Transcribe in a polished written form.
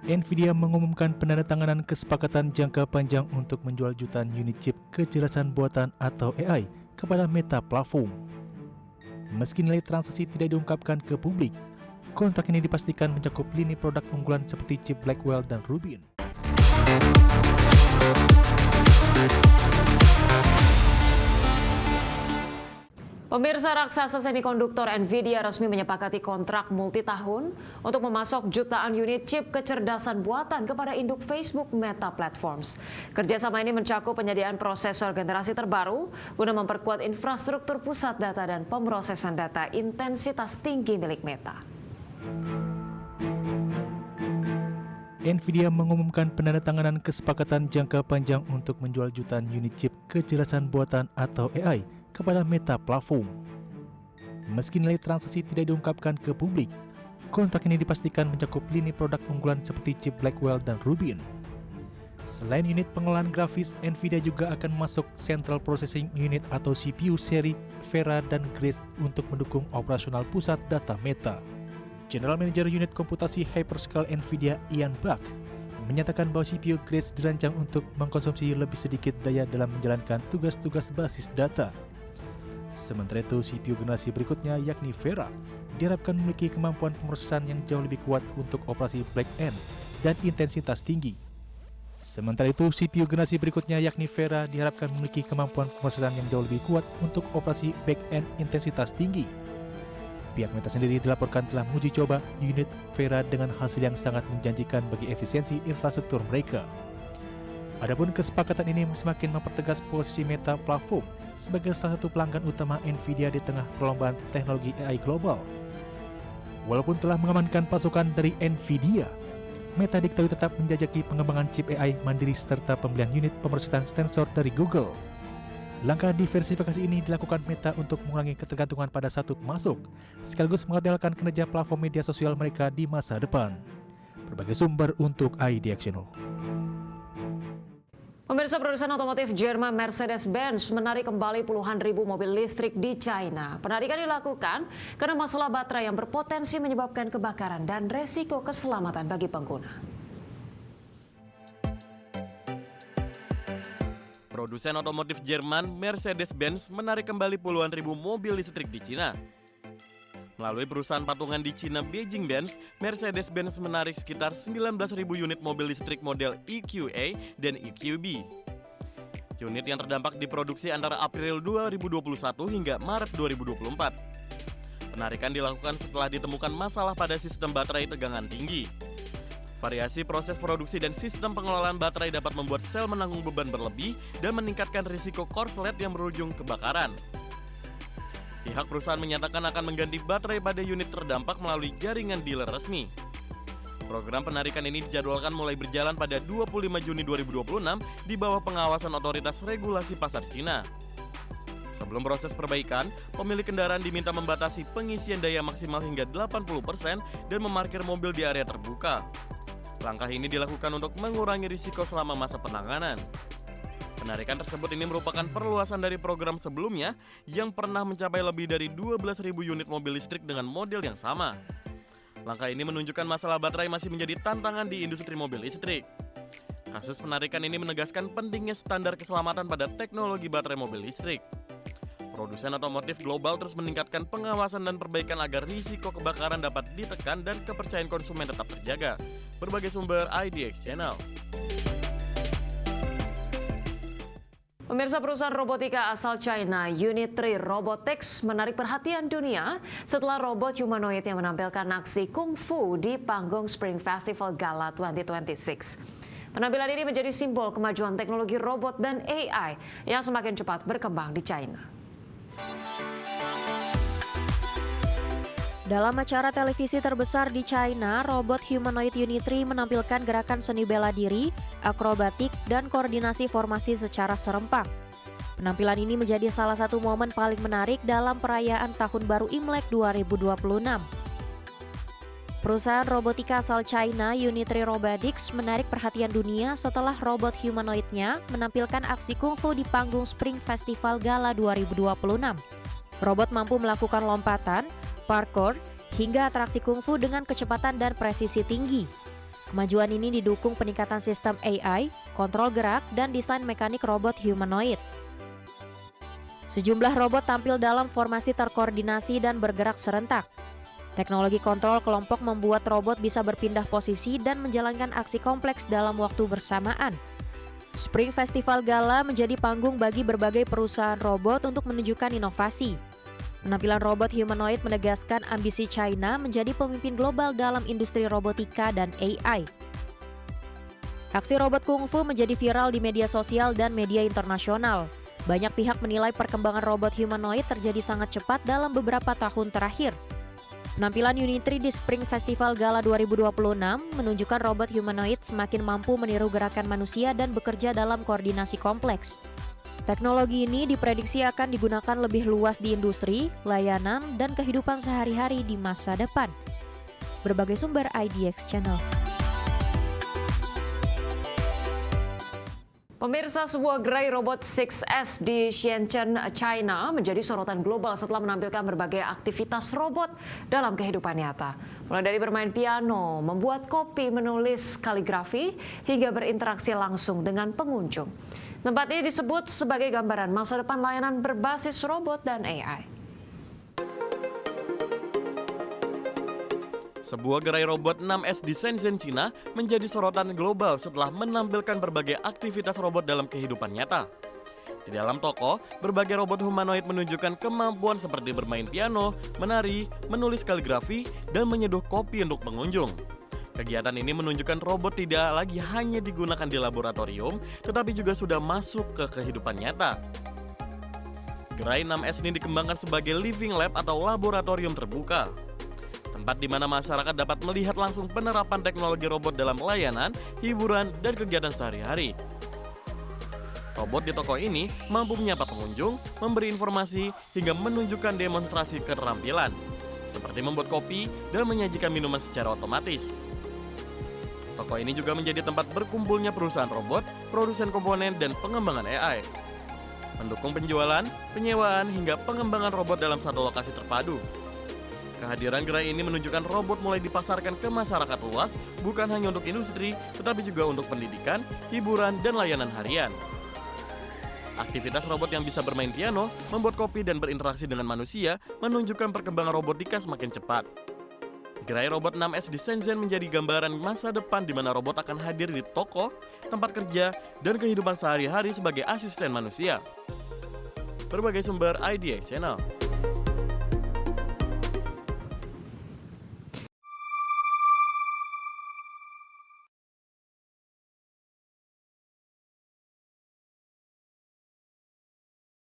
Nvidia mengumumkan penandatanganan kesepakatan jangka panjang untuk menjual jutaan unit chip kecerdasan buatan atau AI kepada Meta Platform. Meski nilai transaksi tidak diungkapkan ke publik, kontrak ini dipastikan mencakup lini produk unggulan seperti chip Blackwell dan Rubin. Pemirsa, raksasa semikonduktor Nvidia resmi menyepakati kontrak multitahun untuk memasok jutaan unit chip kecerdasan buatan kepada induk Facebook Meta Platforms. Kerjasama ini mencakup penyediaan prosesor generasi terbaru guna memperkuat infrastruktur pusat data dan pemrosesan data intensitas tinggi milik Meta. Nvidia mengumumkan penandatanganan kesepakatan jangka panjang untuk menjual jutaan unit chip kecerdasan buatan atau AI kepada Meta Platform. Meski nilai transaksi tidak diungkapkan ke publik, kontrak ini dipastikan mencakup lini produk unggulan seperti chip Blackwell dan Rubin. Selain unit pengelolaan grafis, Nvidia juga akan masuk Central Processing Unit atau CPU seri Vera dan Grace untuk mendukung operasional pusat data Meta. General Manager Unit Komputasi Hyperscale Nvidia Ian Buck menyatakan bahwa CPU Grace dirancang untuk mengkonsumsi lebih sedikit daya dalam menjalankan tugas-tugas basis data. Sementara itu, CPU generasi berikutnya yakni Vera diharapkan memiliki kemampuan pemrosesan yang jauh lebih kuat untuk operasi back-end dan intensitas tinggi. Sementara itu, CPU generasi berikutnya yakni Vera diharapkan memiliki kemampuan pemrosesan yang jauh lebih kuat untuk operasi back-end intensitas tinggi. Pihak Meta sendiri dilaporkan telah menguji coba unit Vera dengan hasil yang sangat menjanjikan bagi efisiensi infrastruktur mereka. Adapun kesepakatan ini semakin mempertegas posisi Meta Platform sebagai salah satu pelanggan utama Nvidia di tengah perlombaan teknologi AI global. Walaupun telah mengamankan pasukan dari Nvidia, Meta diketahui tetap menjajaki pengembangan chip AI mandiri serta pembelian unit pemrosesan sensor dari Google. Langkah diversifikasi ini dilakukan Meta untuk mengurangi ketergantungan pada satu pemasok, sekaligus mengandalkan kinerja platform media sosial mereka di masa depan. Berbagai sumber untuk IDXchannel. Pemirsa, produsen otomotif Jerman Mercedes-Benz menarik kembali puluhan ribu mobil listrik di China. Penarikan dilakukan karena masalah baterai yang berpotensi menyebabkan kebakaran dan resiko keselamatan bagi pengguna. Produsen otomotif Jerman Mercedes-Benz menarik kembali puluhan ribu mobil listrik di Cina. Melalui perusahaan patungan di Cina Beijing-Benz, Mercedes-Benz menarik sekitar 19.000 unit mobil listrik model EQA dan EQB. Unit yang terdampak diproduksi antara April 2021 hingga Maret 2024. Penarikan dilakukan setelah ditemukan masalah pada sistem baterai tegangan tinggi. Variasi proses produksi dan sistem pengelolaan baterai dapat membuat sel menanggung beban berlebih dan meningkatkan risiko korslet yang berujung kebakaran. Pihak perusahaan menyatakan akan mengganti baterai pada unit terdampak melalui jaringan dealer resmi. Program penarikan ini dijadwalkan mulai berjalan pada 25 Juni 2026 di bawah pengawasan Otoritas Regulasi Pasar Cina. Sebelum proses perbaikan, pemilik kendaraan diminta membatasi pengisian daya maksimal hingga 80% dan memarkir mobil di area terbuka. Langkah ini dilakukan untuk mengurangi risiko selama masa penanganan. Penarikan tersebut ini merupakan perluasan dari program sebelumnya yang pernah mencapai lebih dari 12.000 unit mobil listrik dengan model yang sama. Langkah ini menunjukkan masalah baterai masih menjadi tantangan di industri mobil listrik. Kasus penarikan ini menegaskan pentingnya standar keselamatan pada teknologi baterai mobil listrik. Produsen otomotif global terus meningkatkan pengawasan dan perbaikan agar risiko kebakaran dapat ditekan dan kepercayaan konsumen tetap terjaga. Berbagai sumber IDXchannel. Pemirsa, perusahaan robotika asal China Unitree Robotics menarik perhatian dunia setelah robot humanoid yang menampilkan aksi kungfu di panggung Spring Festival Gala 2026. Penampilan ini menjadi simbol kemajuan teknologi robot dan AI yang semakin cepat berkembang di China. Dalam acara televisi terbesar di China, robot humanoid Unitree menampilkan gerakan seni bela diri, akrobatik, dan koordinasi formasi secara serempak. Penampilan ini menjadi salah satu momen paling menarik dalam perayaan Tahun Baru Imlek 2026. Perusahaan robotika asal China, Unitree Robotics, menarik perhatian dunia setelah robot humanoidnya menampilkan aksi kungfu di panggung Spring Festival Gala 2026. Robot mampu melakukan lompatan, parkour, hingga atraksi kungfu dengan kecepatan dan presisi tinggi. Kemajuan ini didukung peningkatan sistem AI, kontrol gerak, dan desain mekanik robot humanoid. Sejumlah robot tampil dalam formasi terkoordinasi dan bergerak serentak. Teknologi kontrol kelompok membuat robot bisa berpindah posisi dan menjalankan aksi kompleks dalam waktu bersamaan. Spring Festival Gala menjadi panggung bagi berbagai perusahaan robot untuk menunjukkan inovasi. Penampilan robot humanoid menegaskan ambisi China menjadi pemimpin global dalam industri robotika dan AI. Aksi robot kungfu menjadi viral di media sosial dan media internasional. Banyak pihak menilai perkembangan robot humanoid terjadi sangat cepat dalam beberapa tahun terakhir. Penampilan Unitree di Spring Festival Gala 2026 menunjukkan robot humanoid semakin mampu meniru gerakan manusia dan bekerja dalam koordinasi kompleks. Teknologi ini diprediksi akan digunakan lebih luas di industri, layanan, dan kehidupan sehari-hari di masa depan. Berbagai sumber IDX Channel. Pemirsa, sebuah gerai robot 6S di Shenzhen, China menjadi sorotan global setelah menampilkan berbagai aktivitas robot dalam kehidupan nyata. Mulai dari bermain piano, membuat kopi, menulis kaligrafi, hingga berinteraksi langsung dengan pengunjung. Tempat ini disebut sebagai gambaran masa depan layanan berbasis robot dan AI. Sebuah gerai robot 6S di Shenzhen, Cina menjadi sorotan global setelah menampilkan berbagai aktivitas robot dalam kehidupan nyata. Di dalam toko, berbagai robot humanoid menunjukkan kemampuan seperti bermain piano, menari, menulis kaligrafi, dan menyeduh kopi untuk pengunjung. Kegiatan ini menunjukkan robot tidak lagi hanya digunakan di laboratorium, tetapi juga sudah masuk ke kehidupan nyata. Gerai 6S ini dikembangkan sebagai living lab atau laboratorium terbuka. Tempat di mana masyarakat dapat melihat langsung penerapan teknologi robot dalam layanan, hiburan, dan kegiatan sehari-hari. Robot di toko ini mampu menyapa pengunjung, memberi informasi, hingga menunjukkan demonstrasi keterampilan, seperti membuat kopi dan menyajikan minuman secara otomatis. Toko ini juga menjadi tempat berkumpulnya perusahaan robot, produsen komponen, dan pengembangan AI. Mendukung penjualan, penyewaan, hingga pengembangan robot dalam satu lokasi terpadu. Kehadiran gerai ini menunjukkan robot mulai dipasarkan ke masyarakat luas, bukan hanya untuk industri, tetapi juga untuk pendidikan, hiburan, dan layanan harian. Aktivitas robot yang bisa bermain piano, membuat kopi, dan berinteraksi dengan manusia menunjukkan perkembangan robotika semakin cepat. Gerai robot 6S di Shenzhen menjadi gambaran masa depan di mana robot akan hadir di toko, tempat kerja, dan kehidupan sehari-hari sebagai asisten manusia. Berbagai sumber IDX Channel.